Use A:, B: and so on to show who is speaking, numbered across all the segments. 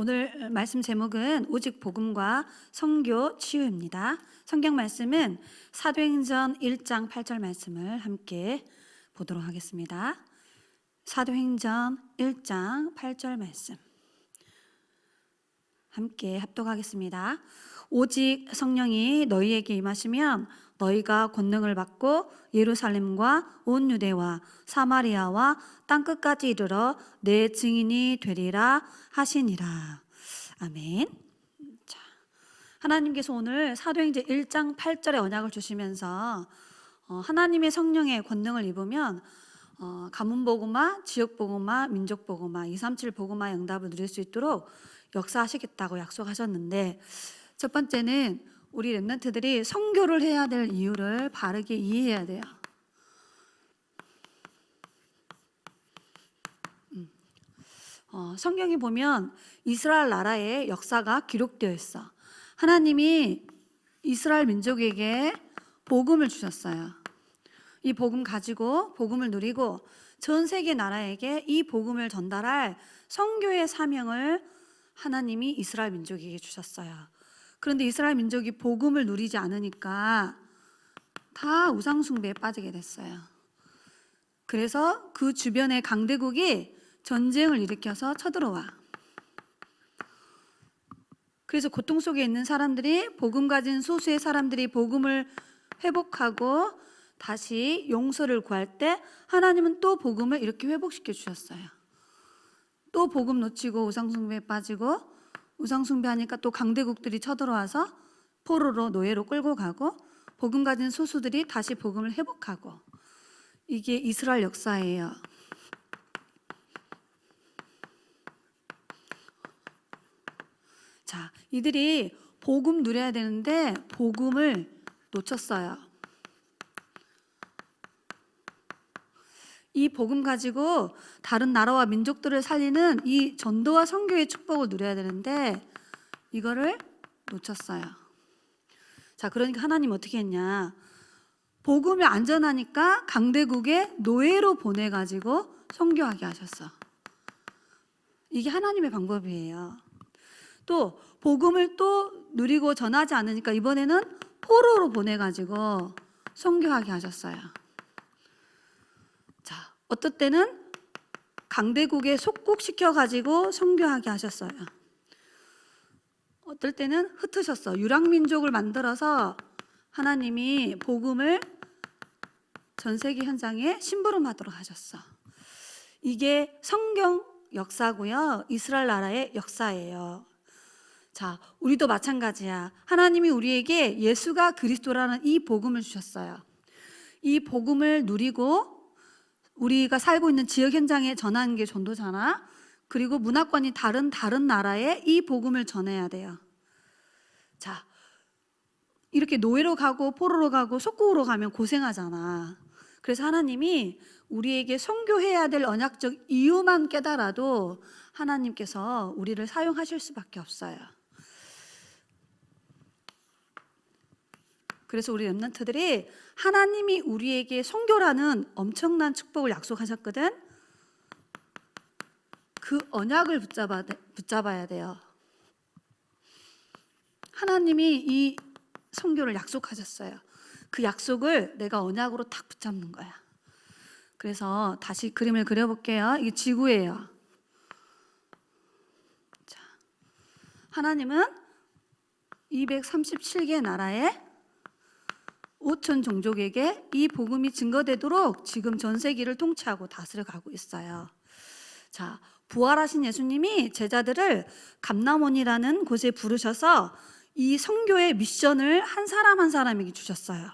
A: 오늘 말씀 제목은 오직 복음과 선교 치유입니다. 성경 말씀은 사도행전 1장 8절 말씀을 함께 보도록 하겠습니다. 사도행전 1장 8절 말씀 함께 합독하겠습니다. 오직 성령이 너희에게 임하시면 너희가 권능을 받고 예루살렘과 온 유대와 사마리아와 땅끝까지 이르러 내 증인이 되리라 하시니라. 아멘. 자, 하나님께서 오늘 사도행전 1장 8절의 언약을 주시면서 하나님의 성령의 권능을 입으면 가문복음화, 지역복음화, 민족복음화, 237 복음화의 응답을 누릴 수 있도록 역사하시겠다고 약속하셨는데, 첫 번째는 우리 렘넌트들이 선교를 해야 될 이유를 바르게 이해해야 돼요. 성경에 보면 이스라엘 나라의 역사가 기록되어 있어. 하나님이 이스라엘 민족에게 복음을 주셨어요. 이 복음 가지고 복음을 누리고 전 세계 나라에게 이 복음을 전달할 선교의 사명을 하나님이 이스라엘 민족에게 주셨어요. 그런데 이스라엘 민족이 복음을 누리지 않으니까 다 우상숭배에 빠지게 됐어요. 그래서 그 주변의 강대국이 전쟁을 일으켜서 쳐들어와. 그래서 고통 속에 있는 사람들이, 복음 가진 소수의 사람들이 복음을 회복하고 다시 용서를 구할 때 하나님은 또 복음을 이렇게 회복시켜 주셨어요. 또 복음 놓치고 우상숭배에 빠지고, 우상숭배하니까 또 강대국들이 쳐들어와서 포로로 노예로 끌고 가고, 복음 가진 소수들이 다시 복음을 회복하고. 이게 이스라엘 역사예요. 자, 이들이 복음 누려야 되는데 복음을 놓쳤어요. 이 복음 가지고 다른 나라와 민족들을 살리는 이 전도와 선교의 축복을 누려야 되는데 이거를 놓쳤어요. 자, 그러니까 하나님 어떻게 했냐? 복음이 안전하니까 강대국에 노예로 보내가지고 선교하게 하셨어. 이게 하나님의 방법이에요. 또 복음을 또 누리고 전하지 않으니까 이번에는 포로로 보내가지고 선교하게 하셨어요. 자, 어떨 때는 강대국에 속국시켜가지고 선교하게 하셨어요. 어떨 때는 흩으셨어. 유랑민족을 만들어서 하나님이 복음을 전 세계 현장에 심부름하도록 하셨어. 이게 성경 역사고요. 이스라엘 나라의 역사예요. 자, 우리도 마찬가지야. 하나님이 우리에게 예수가 그리스도라는 이 복음을 주셨어요. 이 복음을 누리고 우리가 살고 있는 지역 현장에 전하는 게 전도잖아. 그리고 문화권이 다른 나라에 이 복음을 전해야 돼요. 자, 이렇게 노예로 가고 포로로 가고 속국으로 가면 고생하잖아. 그래서 하나님이 우리에게 선교해야 될 언약적 이유만 깨달아도 하나님께서 우리를 사용하실 수밖에 없어요. 그래서 우리 렘넌트들이 하나님이 우리에게 선교라는 엄청난 축복을 약속하셨거든. 그 언약을 붙잡아야 돼요. 하나님이 이 선교를 약속하셨어요. 그 약속을 내가 언약으로 탁 붙잡는 거야. 그래서 다시 그림을 그려볼게요. 이게 지구예요. 자, 하나님은 237개 나라에 5천 종족에게 이 복음이 증거되도록 지금 전 세계를 통치하고 다스려 가고 있어요. 자, 부활하신 예수님이 제자들을 감람원이라는 곳에 부르셔서 이 선교의 미션을 한 사람 한 사람에게 주셨어요.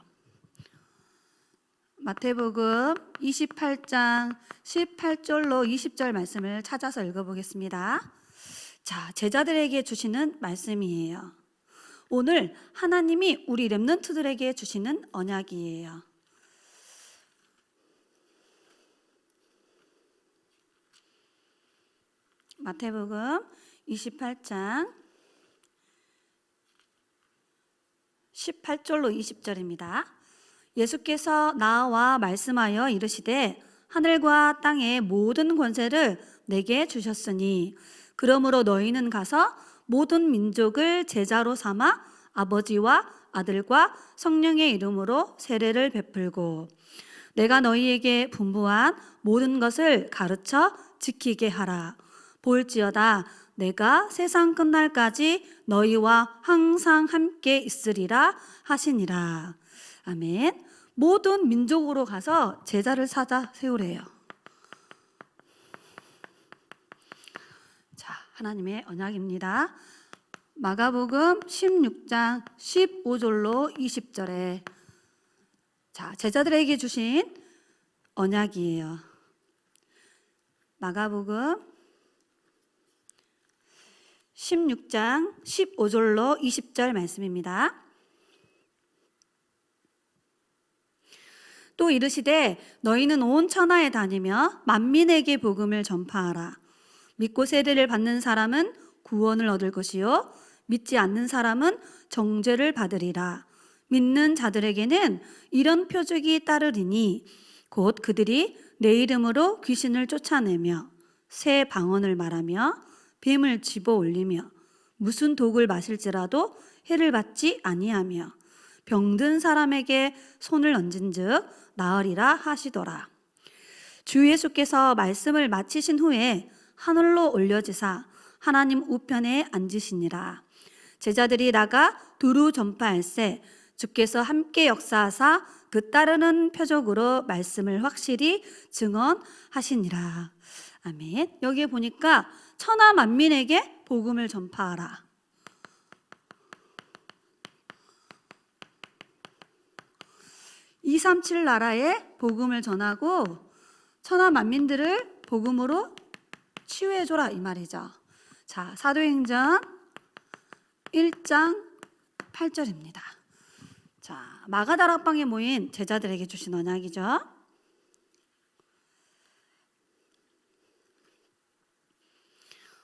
A: 마태복음 28장 18절로 20절 말씀을 찾아서 읽어보겠습니다. 자, 제자들에게 주시는 말씀이에요. 오늘 하나님이 우리 렘넌트들에게 주시는 언약이에요. 마태복음 28장 18절로 20절입니다. 예수께서 나와 말씀하여 이르시되 하늘과 땅의 모든 권세를 내게 주셨으니 그러므로 너희는 가서 모든 민족을 제자로 삼아 아버지와 아들과 성령의 이름으로 세례를 베풀고 내가 너희에게 분부한 모든 것을 가르쳐 지키게 하라. 볼지어다 내가 세상 끝날까지 너희와 항상 함께 있으리라 하시니라. 아멘. 모든 민족으로 가서 제자를 찾아 세우래요. 자, 하나님의 언약입니다. 마가복음 16장 15절로 20절에 자, 제자들에게 주신 언약이에요. 마가복음 16장 15절로 20절 말씀입니다. 또 이르시되 너희는 온 천하에 다니며 만민에게 복음을 전파하라. 믿고 세례를 받는 사람은 구원을 얻을 것이요 믿지 않는 사람은 정죄를 받으리라. 믿는 자들에게는 이런 표적이 따르리니 곧 그들이 내 이름으로 귀신을 쫓아내며 새 방언을 말하며 뱀을 집어 올리며 무슨 독을 마실지라도 해를 받지 아니하며 병든 사람에게 손을 얹은즉 나으리라 하시더라. 주 예수께서 말씀을 마치신 후에 하늘로 올려지사 하나님 우편에 앉으시니라. 제자들이 나가 두루 전파할세 주께서 함께 역사하사 그 따르는 표적으로 말씀을 확실히 증언하시니라. 아멘. 여기에 보니까 천하 만민에게 복음을 전파하라. (237) 나라에 복음을 전하고 천하 만민들을 복음으로 치유해줘라 이 말이죠. 자, 사도행전 1장 8절입니다. 자, 마가다락방에 모인 제자들에게 주신 언약이죠.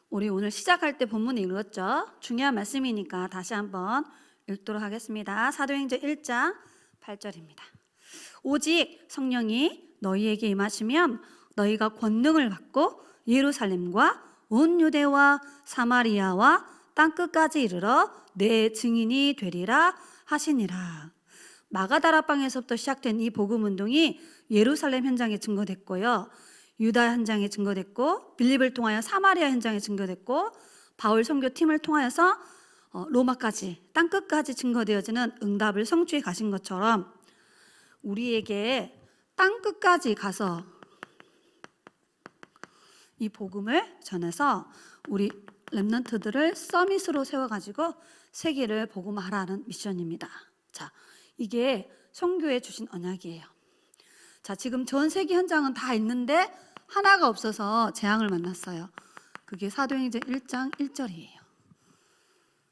A: 우리 오늘 시작할 때 본문에 읽었죠. 중요한 말씀이니까 다시 한번 읽도록 하겠습니다. 사도행전 1장 8절입니다. 오직 성령이 너희에게 임하시면 너희가 권능을 받고 예루살렘과 온 유대와 사마리아와 땅끝까지 이르러 내 증인이 되리라 하시니라. 마가다락방에서부터 시작된 이 복음 운동이 예루살렘 현장에 증거됐고요. 유다 현장에 증거됐고 빌립을 통하여 사마리아 현장에 증거됐고 바울 선교팀을 통하여서 로마까지 땅끝까지 증거되어지는 응답을 성취해 가신 것처럼 우리에게 땅끝까지 가서 이 복음을 전해서 우리 렘넌트들을 서밋으로 세워가지고 세계를 복음하라는 미션입니다. 자, 이게 선교에 주신 언약이에요. 자, 지금 전 세계 현장은 다 있는데 하나가 없어서 재앙을 만났어요. 그게 사도행전 1장 1절이에요.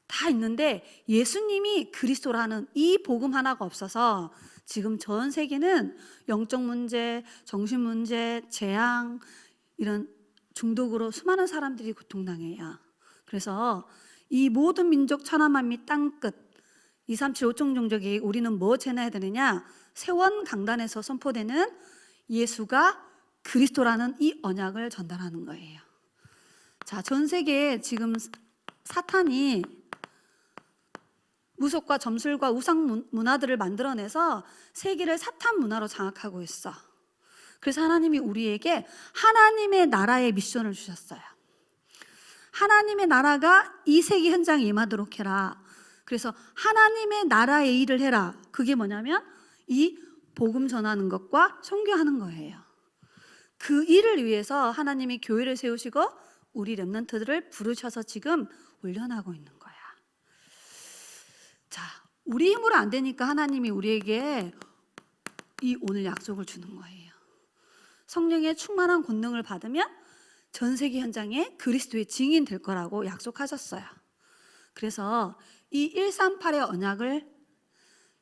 A: 다 있는데 예수님이 그리스도라는 이 복음 하나가 없어서 지금 전 세계는 영적 문제, 정신 문제, 재앙 이런 중독으로 수많은 사람들이 고통당해요. 그래서 이 모든 민족 천하만민 땅끝 237 5총 종족이 우리는 뭐 전해야 되느냐? 세원 강단에서 선포되는 예수가 그리스도라는 이 언약을 전달하는 거예요. 자, 전 세계에 지금 사탄이 무속과 점술과 우상 문화들을 만들어내서 세계를 사탄 문화로 장악하고 있어. 그래서 하나님이 우리에게 하나님의 나라의 미션을 주셨어요. 하나님의 나라가 이 세계 현장에 임하도록 해라. 그래서 하나님의 나라의 일을 해라. 그게 뭐냐면 이 복음 전하는 것과 선교하는 거예요. 그 일을 위해서 하나님이 교회를 세우시고 우리 렘넌트들을 부르셔서 지금 훈련하고 있는 거야. 자, 우리 힘으로 안 되니까 하나님이 우리에게 이 오늘 약속을 주는 거예요. 성령의 충만한 권능을 받으면 전 세계 현장에 그리스도의 증인 될 거라고 약속하셨어요. 그래서 이 138의 언약을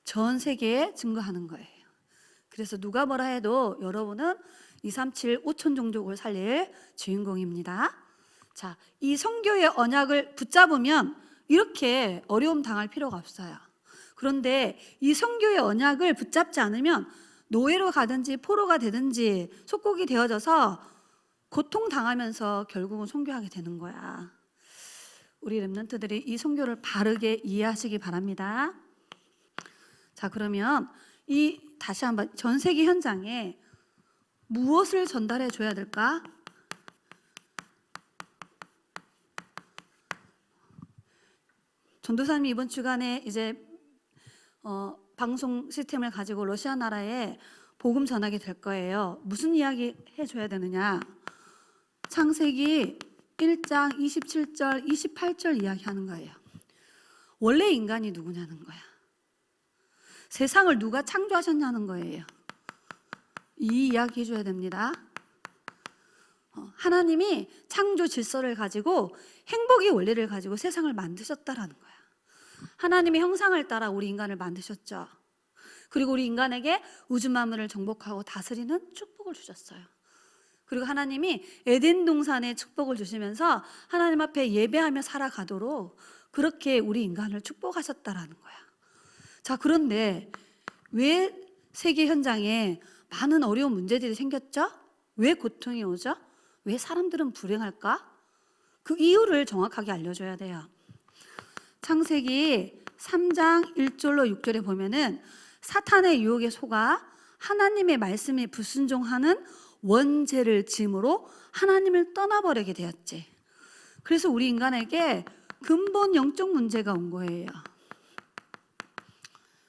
A: 전 세계에 증거하는 거예요. 그래서 누가 뭐라 해도 여러분은 237 5천 종족을 살릴 주인공입니다. 자, 이 선교의 언약을 붙잡으면 이렇게 어려움 당할 필요가 없어요. 그런데 이 선교의 언약을 붙잡지 않으면 노예로 가든지 포로가 되든지 속국이 되어져서 고통당하면서 결국은 선교하게 되는 거야. 우리 렘넌트들이 이 선교를 바르게 이해하시기 바랍니다. 자, 그러면 다시 한번 전 세계 현장에 무엇을 전달해 줘야 될까? 전도사님이 이번 주간에 이제 방송 시스템을 가지고 러시아 나라에 복음 전하게 될 거예요. 무슨 이야기 해줘야 되느냐? 창세기 1장 27절 28절 이야기하는 거예요. 원래 인간이 누구냐는 거야. 세상을 누가 창조하셨냐는 거예요. 이 이야기 해줘야 됩니다. 하나님이 창조 질서를 가지고 행복의 원리를 가지고 세상을 만드셨다라는 거야. 하나님의 형상을 따라 우리 인간을 만드셨죠. 그리고 우리 인간에게 우주 만물을 정복하고 다스리는 축복을 주셨어요. 그리고 하나님이 에덴 동산에 축복을 주시면서 하나님 앞에 예배하며 살아가도록 그렇게 우리 인간을 축복하셨다라는 거야. 자, 그런데 왜 세계 현장에 많은 어려운 문제들이 생겼죠? 왜 고통이 오죠? 왜 사람들은 불행할까? 그 이유를 정확하게 알려줘야 돼요. 창세기 3장 1절로 6절에 보면은 사탄의 유혹에 속아 하나님의 말씀에 불순종하는 원죄를 지음으로 하나님을 떠나버리게 되었지. 그래서 우리 인간에게 근본 영적 문제가 온 거예요.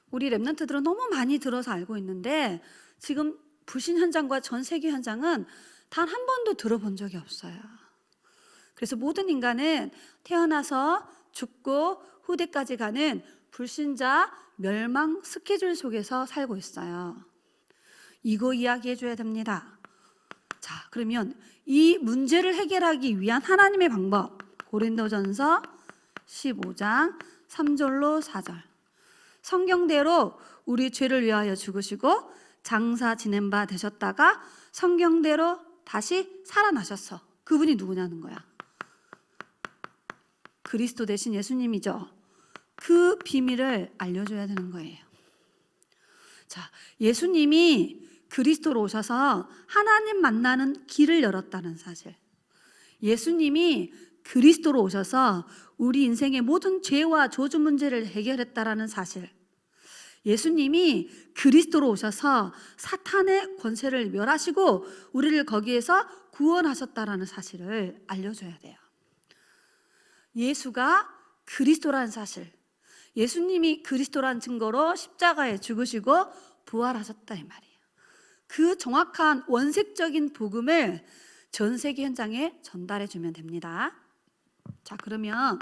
A: 우리 렘넌트들은 너무 많이 들어서 알고 있는데 지금 불신 현장과 전 세계 현장은 단 한 번도 들어본 적이 없어요. 그래서 모든 인간은 태어나서 죽고 후대까지 가는 불신자 멸망 스케줄 속에서 살고 있어요. 이거 이야기해 줘야 됩니다. 자, 그러면 이 문제를 해결하기 위한 하나님의 방법, 고린도전서 15장 3절로 4절. 성경대로 우리 죄를 위하여 죽으시고 장사 지낸 바 되셨다가 성경대로 다시 살아나셨어. 그분이 누구냐는 거야. 그리스도 대신 예수님이죠. 그 비밀을 알려줘야 되는 거예요. 자, 예수님이 그리스도로 오셔서 하나님 만나는 길을 열었다는 사실. 예수님이 그리스도로 오셔서 우리 인생의 모든 죄와 저주 문제를 해결했다라는 사실. 예수님이 그리스도로 오셔서 사탄의 권세를 멸하시고 우리를 거기에서 구원하셨다라는 사실을 알려줘야 돼요. 예수가 그리스도라는 사실, 예수님이 그리스도라는 증거로 십자가에 죽으시고 부활하셨다 이 말이에요. 그 정확한 원색적인 복음을 전 세계 현장에 전달해 주면 됩니다. 자, 그러면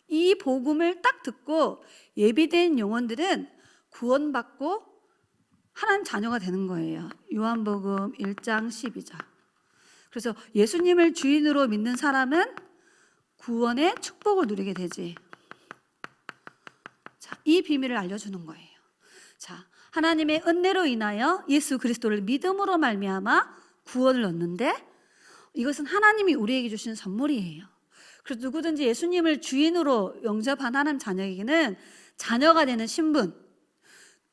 A: 이 복음을 딱 듣고 예비된 영혼들은 구원받고 하나님 자녀가 되는 거예요. 요한복음 1장 12절. 그래서 예수님을 주인으로 믿는 사람은 구원의 축복을 누리게 되지. 자, 이 비밀을 알려주는 거예요. 자, 하나님의 은혜로 인하여 예수 그리스도를 믿음으로 말미암아 구원을 얻는데 이것은 하나님이 우리에게 주신 선물이에요. 그래서 누구든지 예수님을 주인으로 영접한 하나님 자녀에게는 자녀가 되는 신분,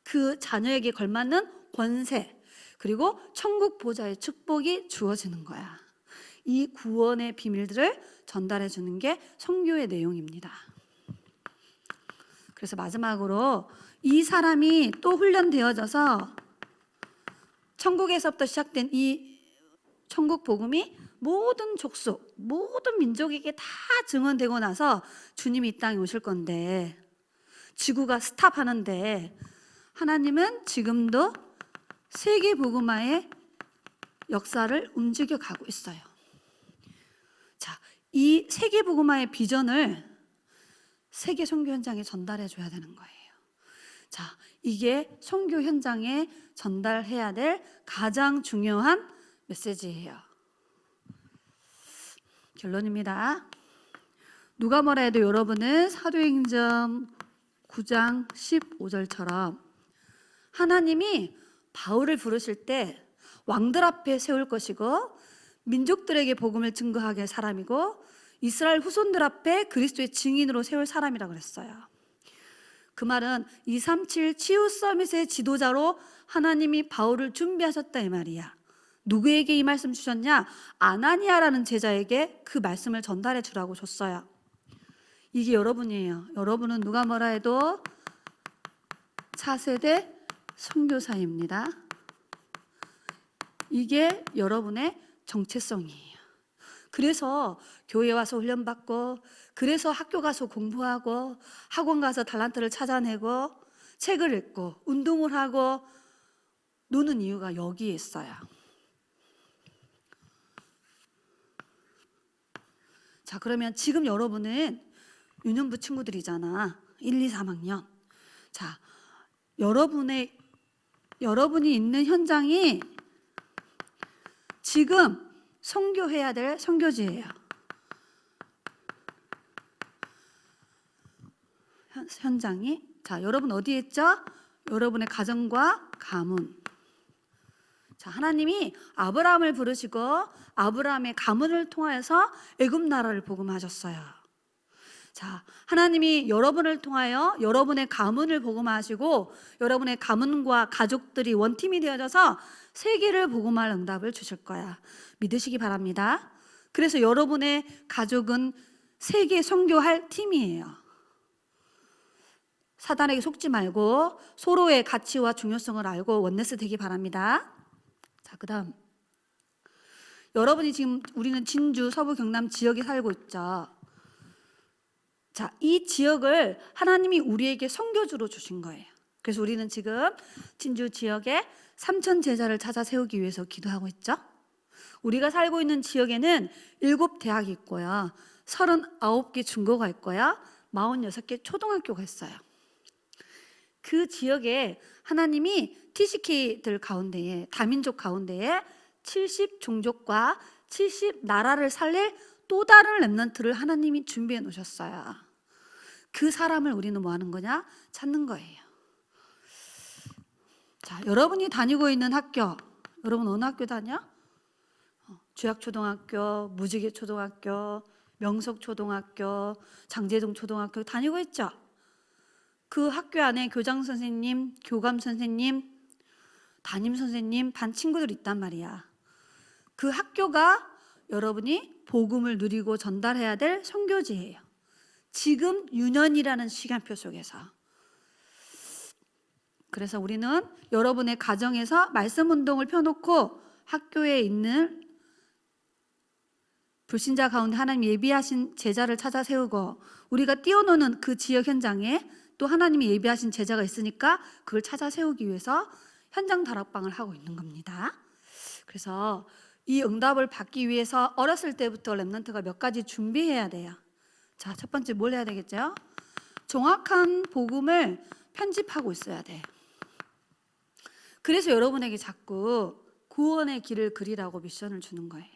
A: 그 자녀에게 걸맞는 권세, 그리고 천국 보좌의 축복이 주어지는 거야. 이 구원의 비밀들을 전달해 주는 게 선교의 내용입니다. 그래서 마지막으로 이 사람이 또 훈련되어져서 천국에서부터 시작된 이 천국 복음이 모든 족속, 모든 민족에게 다 증언되고 나서 주님이 이 땅에 오실 건데 지구가 스탑하는데 하나님은 지금도 세계 복음화의 역사를 움직여 가고 있어요. 자, 이 세계 복음화의 비전을 세계 선교 현장에 전달해 줘야 되는 거예요. 자, 이게 선교 현장에 전달해야 될 가장 중요한 메시지예요. 결론입니다. 누가 뭐라 해도 여러분은 사도행전 9장 15절처럼 하나님이 바울을 부르실 때 왕들 앞에 세울 것이고 민족들에게 복음을 증거하게 할 사람이고 이스라엘 후손들 앞에 그리스도의 증인으로 세울 사람이라고 그랬어요. 그 말은 237 치유 서밋의 지도자로 하나님이 바울을 준비하셨다 이 말이야. 누구에게 이 말씀 주셨냐? 아나니아라는 제자에게 그 말씀을 전달해 주라고 줬어요. 이게 여러분이에요. 여러분은 누가 뭐라 해도 차세대 선교사입니다. 이게 여러분의 정체성이에요. 그래서 교회 와서 훈련받고, 그래서 학교 가서 공부하고, 학원 가서 달란트를 찾아내고, 책을 읽고, 운동을 하고 노는 이유가 여기에 있어요. 자, 그러면 지금 여러분은 유년부 친구들이잖아. 1, 2, 3학년. 자, 여러분이 있는 현장이 지금 선교해야 될 선교지예요. 현장이. 자, 여러분 어디에 있죠? 여러분의 가정과 가문. 자, 하나님이 아브라함을 부르시고 아브라함의 가문을 통하여서 애굽 나라를 복음하셨어요. 자, 하나님이 여러분을 통하여 여러분의 가문을 복음하시고 여러분의 가문과 가족들이 원팀이 되어져서 세계를 복음할 응답을 주실 거야. 믿으시기 바랍니다. 그래서 여러분의 가족은 세계 선교할 팀이에요. 사단에게 속지 말고 서로의 가치와 중요성을 알고 원네스 되기 바랍니다. 자, 그다음 우리는 진주, 서부, 경남 지역에 살고 있죠. 자, 이 지역을 하나님이 우리에게 선교주로 주신 거예요. 그래서 우리는 지금 진주 지역에 3,000 제자를 찾아 세우기 위해서 기도하고 있죠. 우리가 살고 있는 지역에는 7대학이 있고요, 39개 중고가 있고요, 46개 초등학교가 있어요. 그 지역에 하나님이 TCK들 가운데에, 다민족 가운데에 70종족과 70나라를 살릴 또 다른 렘넌트를 하나님이 준비해 놓으셨어요. 그 사람을 우리는 뭐 하는 거냐? 찾는 거예요. 자, 여러분이 다니고 있는 학교, 여러분 어느 학교 다녀? 주약초등학교, 무지개초등학교, 명석초등학교, 장제동초등학교 다니고 있죠? 그 학교 안에 교장선생님, 교감선생님, 담임선생님, 반 친구들 있단 말이야. 그 학교가 여러분이 복음을 누리고 전달해야 될 선교지예요. 지금 유년이라는 시간표 속에서. 그래서 우리는 여러분의 가정에서 말씀 운동을 펴놓고 학교에 있는 불신자 가운데 하나님 예비하신 제자를 찾아 세우고, 우리가 뛰어노는 그 지역 현장에 또 하나님이 예비하신 제자가 있으니까 그걸 찾아 세우기 위해서 현장 다락방을 하고 있는 겁니다. 그래서 이 응답을 받기 위해서 어렸을 때부터 렘넌트가 몇 가지 준비해야 돼요. 자, 첫 번째 뭘 해야 되겠죠? 정확한 복음을 편집하고 있어야 돼. 그래서 여러분에게 자꾸 구원의 길을 그리라고 미션을 주는 거예요.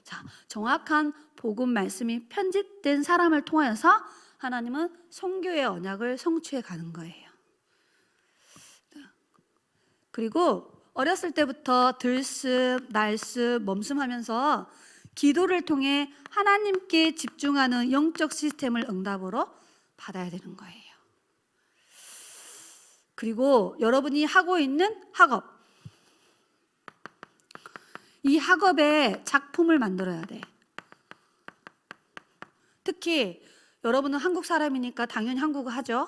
A: 자, 정확한 복음 말씀이 편집된 사람을 통해서 하나님은 선교의 언약을 성취해 가는 거예요. 그리고 어렸을 때부터 들숨, 날숨, 멈숨하면서 기도를 통해 하나님께 집중하는 영적 시스템을 응답으로 받아야 되는 거예요. 그리고 여러분이 하고 있는 학업, 이 학업에 작품을 만들어야 돼. 특히 여러분은 한국 사람이니까 당연히 한국어 하죠.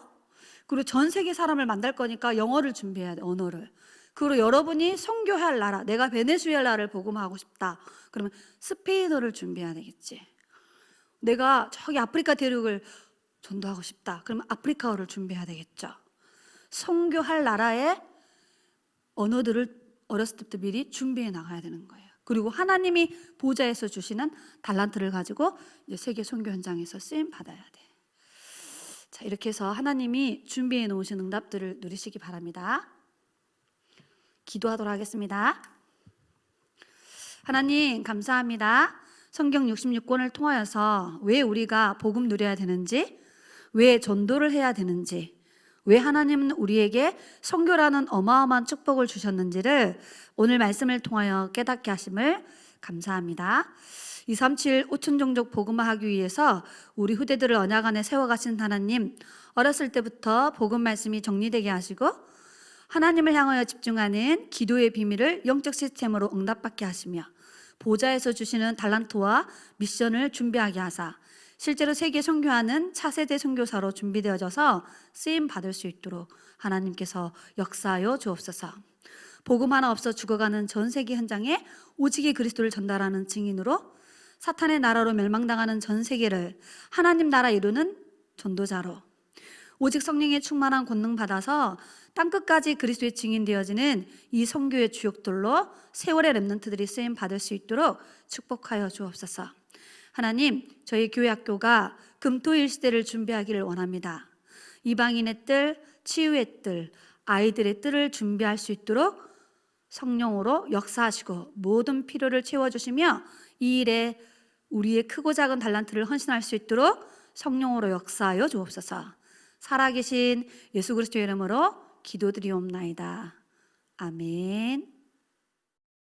A: 그리고 전 세계 사람을 만날 거니까 영어를 준비해야 돼, 언어를. 그리고 여러분이 선교할 나라, 내가 베네수엘라를 복음하고 싶다, 그러면 스페인어를 준비해야 되겠지. 내가 저기 아프리카 대륙을 전도하고 싶다, 그러면 아프리카어를 준비해야 되겠죠. 선교할 나라의 언어들을 어렸을 때부터 미리 준비해 나가야 되는 거예요. 그리고 하나님이 보좌에서 주시는 달란트를 가지고 이제 세계 선교 현장에서 쓰임 받아야 돼. 자, 이렇게 해서 하나님이 준비해 놓으신 응답들을 누리시기 바랍니다. 기도하도록 하겠습니다. 하나님 감사합니다. 성경 66권을 통하여서 왜 우리가 복음 누려야 되는지, 왜 전도를 해야 되는지, 왜 하나님은 우리에게 선교라는 어마어마한 축복을 주셨는지를 오늘 말씀을 통하여 깨닫게 하심을 감사합니다. 237 5천종족 복음화하기 위해서 우리 후대들을 언약 안에 세워가신 하나님, 어렸을 때부터 복음 말씀이 정리되게 하시고 하나님을 향하여 집중하는 기도의 비밀을 영적 시스템으로 응답받게 하시며 보좌에서 주시는 달란트와 미션을 준비하게 하사 실제로 세계 선교하는 차세대 선교사로 준비되어져서 쓰임 받을 수 있도록 하나님께서 역사하여 주옵소서. 복음 하나 없어 죽어가는 전 세계 현장에 오직의 그리스도를 전달하는 증인으로 사탄의 나라로 멸망당하는 전 세계를 하나님 나라 이루는 전도자로 오직 성령의 충만한 권능 받아서 땅끝까지 그리스도의 증인 되어지는 이 선교의 주역들로 세월의 렘넌트들이 쓰임 받을 수 있도록 축복하여 주옵소서. 하나님, 저희 교회 학교가 금토일 시대를 준비하기를 원합니다. 이방인의 뜰, 치유의 뜰, 아이들의 뜰을 준비할 수 있도록 성령으로 역사하시고 모든 필요를 채워주시며 이 일에 우리의 크고 작은 달란트를 헌신할 수 있도록 성령으로 역사하여 주옵소서. 살아계신 예수 그리스도의 이름으로 기도드리옵나이다. 아멘.